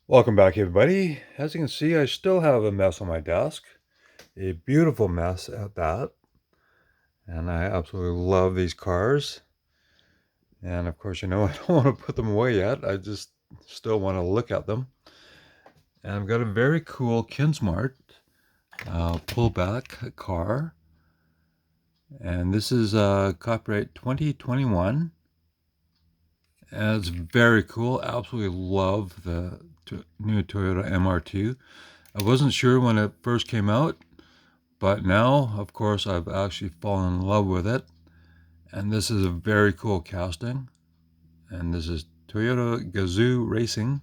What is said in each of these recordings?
Welcome back, everybody. As you can see, I still have a mess on my desk, a beautiful mess at that. And I absolutely love these cars. And of course, I don't want to put them away yet. I just still want to look at them. And I've got a very cool Kinsmart pullback car. And this is copyright 2021. And it's very cool. Absolutely love the new Toyota MR2. I wasn't sure when it first came out, but now, of course, I've actually fallen in love with it. And this is a very cool casting. And this is Toyota Gazoo Racing,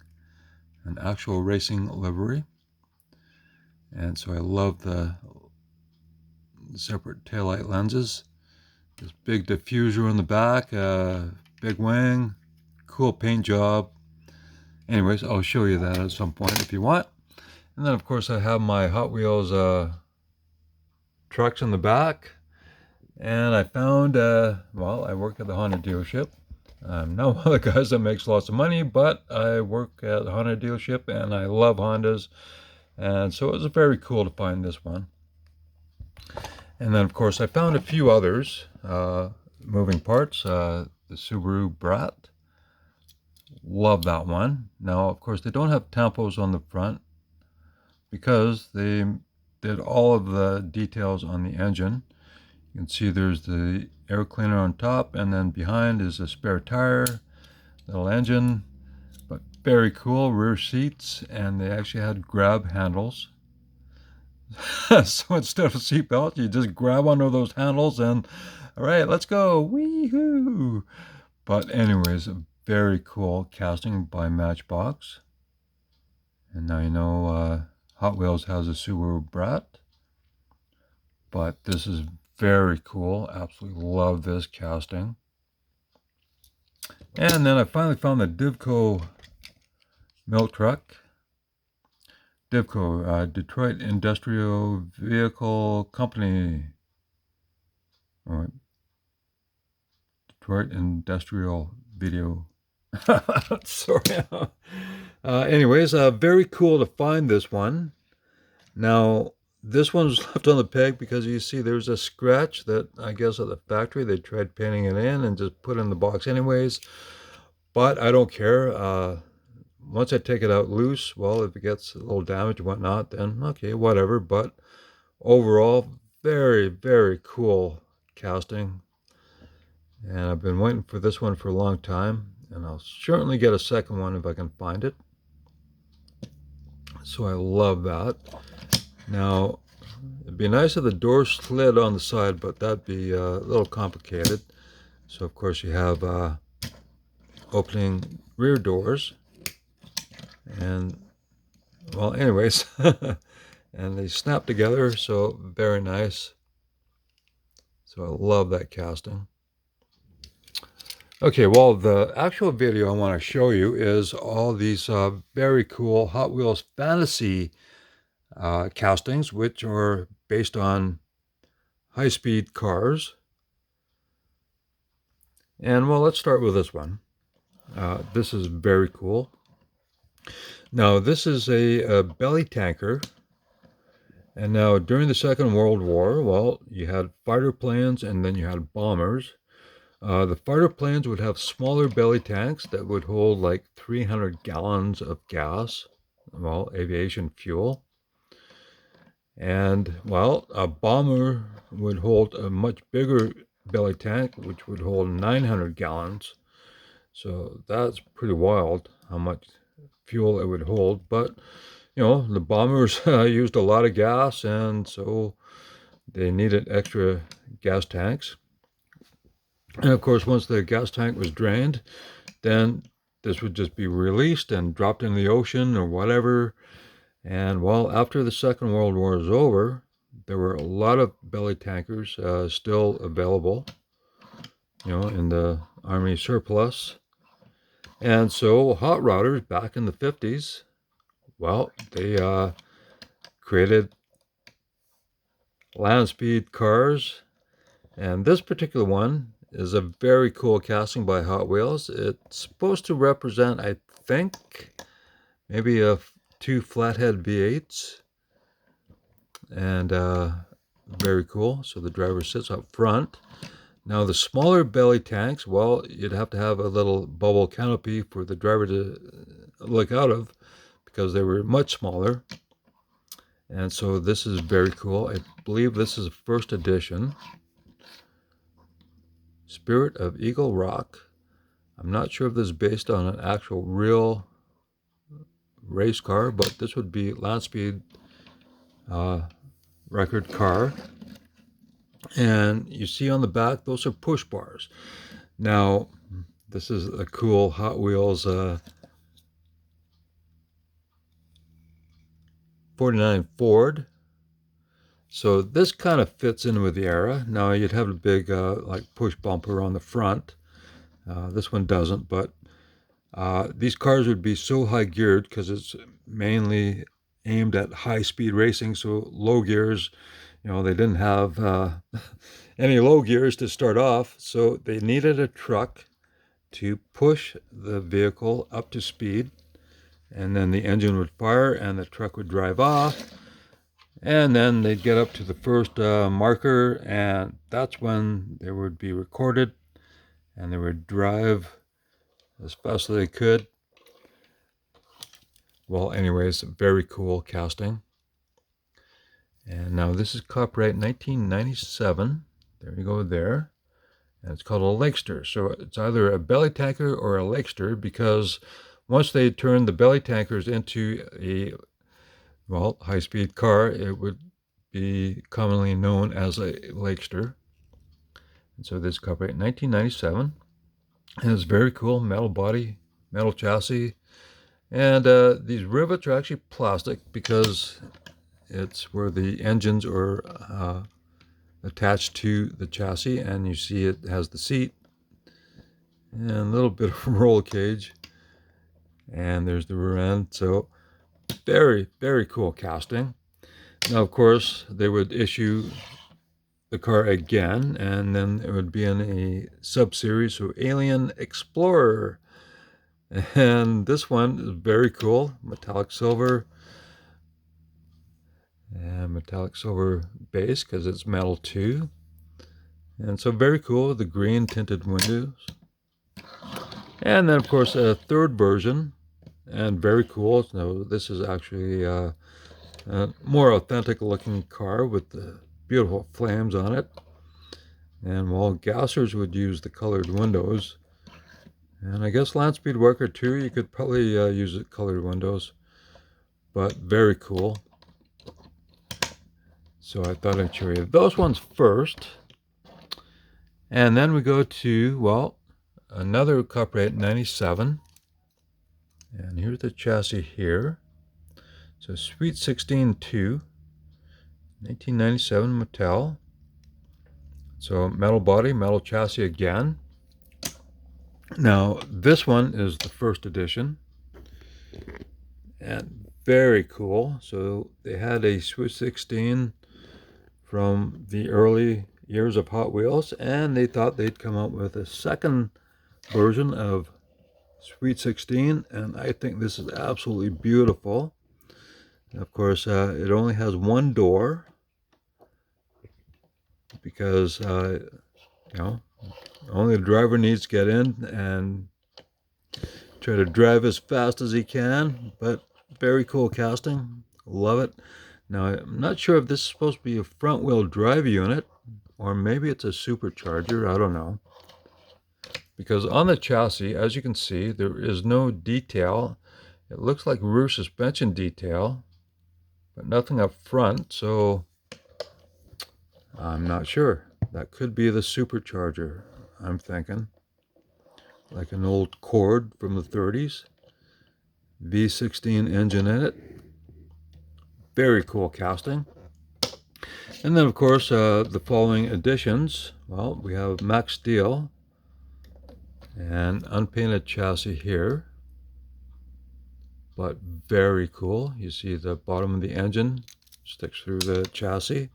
an actual racing livery. And so I love the separate taillight lenses. This big diffuser on the back, big wing, cool paint job. Anyways, I'll show you that at some point if you want. And then, of course, I have my Hot Wheels trucks in the back. And I found, well, I work at the Honda dealership. I'm not one of the guys that makes lots of money, but I work at the Honda dealership and I love Hondas. And so it was very cool to find this one. And then, of course, I found a few others, moving parts. The Subaru Brat. Love that one. Now, of course, they don't have tampos on the front because they did all of the details on the engine. You can see there's the air cleaner on top, and then behind is a spare tire, little engine, but very cool rear seats, and they actually had grab handles. So instead of a seatbelt, you just grab onto those handles and, all right, let's go, wee-hoo. But anyways, a very cool casting by Matchbox. And now you know Hot Wheels has a Subaru Brat, but this is very cool. Absolutely love this casting. And then I finally found the Divco milk truck. Divco, Detroit Industrial Vehicle Company. All right. Detroit Industrial Video. Sorry. Anyways, very cool to find this one. Now, this one's left on the peg because you see there's a scratch that I guess at the factory they tried painting it in and just put it in the box anyways. But I don't care. Once I take it out loose, well, if it gets a little damage and whatnot, then okay, whatever. But overall, very, very cool casting. And I've been waiting for this one for a long time. And I'll certainly get a second one if I can find it. So I love that. Now, it'd be nice if the door slid on the side, but that'd be a little complicated. So, of course, you have opening rear doors. And, well, anyways, and they snap together, so very nice. So I love that casting. Okay, well, the actual video I want to show you is all these very cool Hot Wheels Fantasy castings, which are based on high-speed cars. And, well, let's start with this one. This is very cool. Now, this is a belly tanker. And now, during the Second World War, well, you had fighter planes and then you had bombers. The fighter planes would have smaller belly tanks that would hold like 300 gallons of gas, well, aviation fuel. And, well, a bomber would hold a much bigger belly tank, which would hold 900 gallons. So that's pretty wild how much fuel it would hold. But, the bombers used a lot of gas, and so they needed extra gas tanks. And of course, once the gas tank was drained, then this would just be released and dropped in the ocean or whatever. And well, after the Second World War is over, there were a lot of belly tankers still available, in the Army surplus. And so hot rodders back in the 50s, well, they created land speed cars. And this particular one is a very cool casting by Hot Wheels. It's supposed to represent, I think, maybe two flathead V8s, and very cool. So the driver sits up front. Now the smaller belly tanks, well, you'd have to have a little bubble canopy for the driver to look out of, because they were much smaller. And so this is very cool. I believe this is a first edition. Spirit of Eagle Rock. I'm not sure if this is based on an actual real race car, but this would be land speed record car. And you see on the back, those are push bars. Now, this is a cool Hot Wheels 49 Ford. So this kind of fits in with the era. Now you'd have a big like push bumper on the front. This one doesn't, but these cars would be so high geared because it's mainly aimed at high speed racing. So low gears, they didn't have any low gears to start off. So they needed a truck to push the vehicle up to speed. And then the engine would fire and the truck would drive off. And then they'd get up to the first marker, and that's when they would be recorded, and they would drive as fast as they could. Well, anyways, very cool casting. And now this is copyright 1997. There you go there. And it's called a lakester. So it's either a belly tanker or a lakester, because once they turned the belly tankers into a high-speed car, it would be commonly known as a lakester. And so this copyright 1997. And it's very cool, metal body, metal chassis. And these rivets are actually plastic because it's where the engines are attached to the chassis. And you see it has the seat and a little bit of roll cage. And there's the rear end. So very, very cool casting. Now, of course, they would issue the car again, and then it would be in a sub-series, so Alien Explorer. And this one is very cool, metallic silver. And metallic silver base, because it's metal too. And so very cool, the green tinted windows. And then, of course, a third version, and very cool. So this is actually a more authentic looking car with the beautiful flames on it. And while gassers would use the colored windows, and I guess Land Speed Worker too, you could probably use the colored windows, but very cool. So I thought I'd show you those ones first. And then we go to, well, another copyright 97. And here's the chassis here. So Sweet 16 2, 1997 Mattel. So metal body, metal chassis again. Now this one is the first edition, and very cool. So they had a Sweet 16 from the early years of Hot Wheels, and they thought they'd come out with a second version of Sweet 16, and I think this is absolutely beautiful. Of course, it only has one door because only the driver needs to get in and try to drive as fast as he can. But very cool casting, love it. Now I'm not sure if this is supposed to be a front wheel drive unit or maybe it's a supercharger, I don't know. Because on the chassis, as you can see, there is no detail. It looks like rear suspension detail, but nothing up front, so I'm not sure. That could be the supercharger, I'm thinking. Like an old Cord from the 30s. V16 engine in it. Very cool casting. And then, of course, the following editions. Well, we have Max Steel and unpainted chassis here. But very cool. You see the bottom of the engine sticks through the chassis.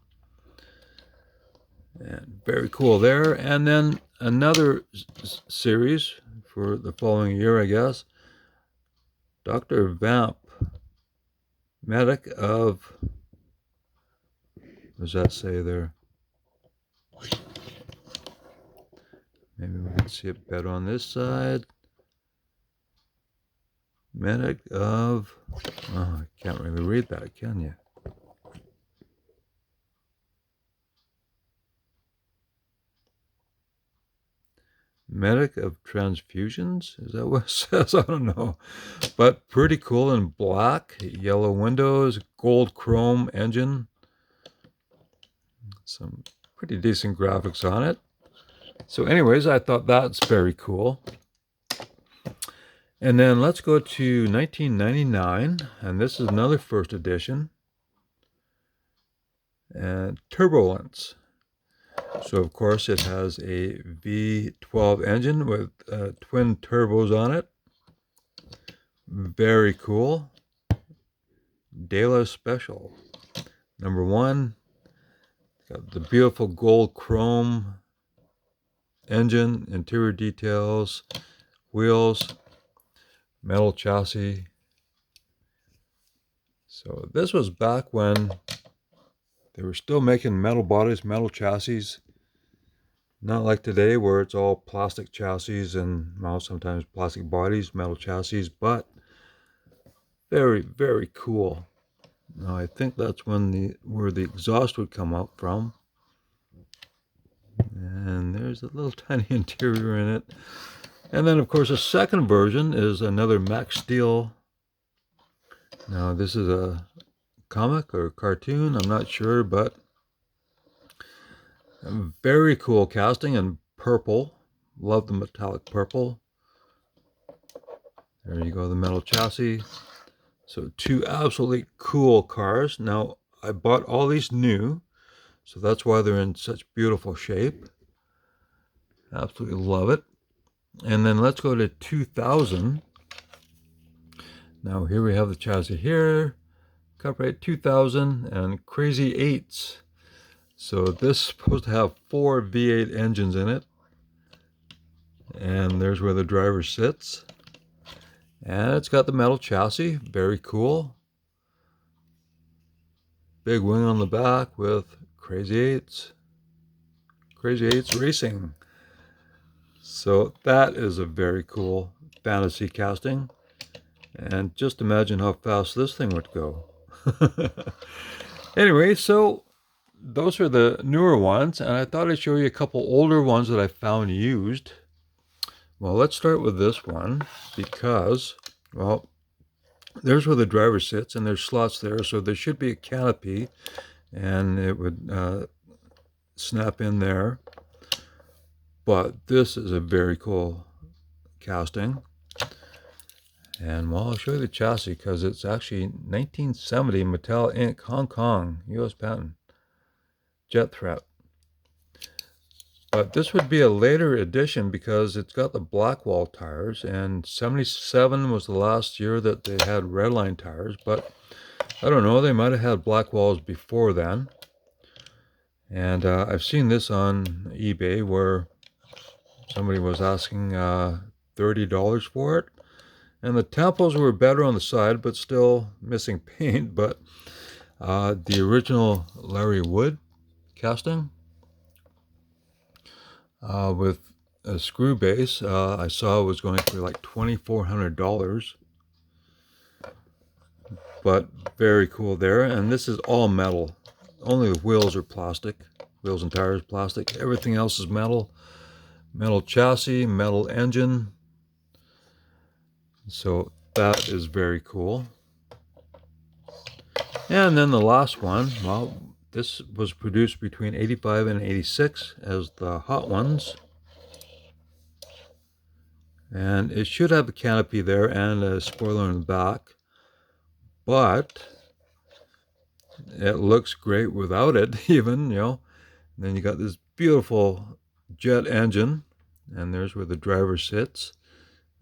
And very cool there. And then another series for the following year, I guess. Dr. Vamp Medic of, what does that say there? Maybe we can see it better on this side. Medic of, oh, I can't really read that, can you? Medic of transfusions? Is that what it says? I don't know. But pretty cool in black. Yellow windows, gold chrome engine. Some pretty decent graphics on it. So anyways, I thought that's very cool. And then let's go to 1999. And this is another first edition. And Turbulence. So of course it has a V12 engine with twin turbos on it. Very cool. Dela Special. Number 1. Got the beautiful gold chrome engine, interior details, wheels, metal chassis. So this was back when they were still making metal bodies, metal chassis. Not like today where it's all plastic chassis and, well, sometimes plastic bodies, metal chassis, but very, very cool. Now I think that's when where the exhaust would come out from. And there's a little tiny interior in it. And then of course the second version is another Max Steel. Now this is a comic or cartoon, I'm not sure, but a very cool casting in purple. Love the metallic purple. There you go, the metal chassis. So 2 absolutely cool cars. Now I bought all these new, so that's why they're in such beautiful shape. Absolutely love it. And then let's go to 2000. Now here we have the chassis here. Copyright 2000 and Crazy 8s. So this is supposed to have 4 V8 engines in it. And there's where the driver sits. And it's got the metal chassis. Very cool. Big wing on the back with Crazy 8s. Crazy 8s Racing. So that is a very cool fantasy casting. And just imagine how fast this thing would go. Anyway, so those are the newer ones, and I thought I'd show you a couple older ones that I found used. Well, let's start with this one because, well, there's where the driver sits, and there's slots there, so there should be a canopy, and it would snap in there. But this is a very cool casting. And well, I'll show you the chassis because it's actually 1970 Mattel Inc. Hong Kong, US patent. Jet Threat. But this would be a later edition because it's got the Blackwall tires, and 77 was the last year that they had Redline tires, but I don't know, they might have had Blackwalls before then. And I've seen this on eBay where somebody was asking $30 for it. And the tempos were better on the side, but still missing paint. But the original Larry Wood casting with a screw base, I saw was going for like $2,400. But very cool there. And this is all metal. Only the wheels are plastic. Wheels and tires plastic. Everything else is metal. Metal chassis, metal engine. So that is very cool. And then the last one, well, this was produced between 85 and 86 as the Hot Ones. And it should have a canopy there and a spoiler in the back. But it looks great without it, even, you know. And then you got this beautiful jet engine. And there's where the driver sits.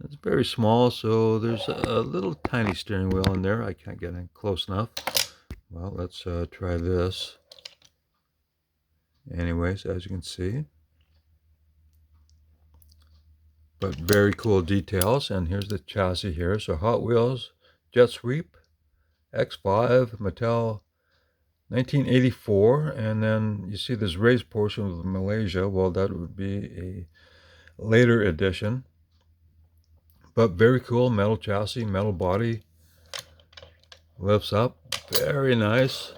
It's very small, so there's a little tiny steering wheel in there. I can't get in close enough. Well, let's try this. Anyways, as you can see. But very cool details. And here's the chassis here. So Hot Wheels, Jet Sweep, X5 Mattel 1984, and then you see this raised portion of Malaysia. Well, that would be a later edition, but very cool. Metal chassis, metal body, lifts up, very nice.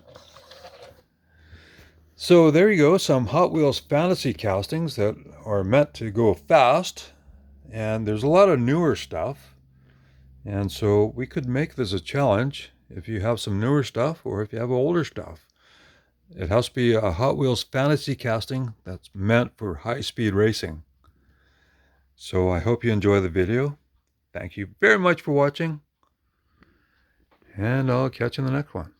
So there you go, some Hot Wheels fantasy castings that are meant to go fast, and there's a lot of newer stuff, and so we could make this a challenge if you have some newer stuff or if you have older stuff. It has to be a Hot Wheels fantasy casting that's meant for high-speed racing. So I hope you enjoy the video. Thank you very much for watching, and I'll catch you in the next one.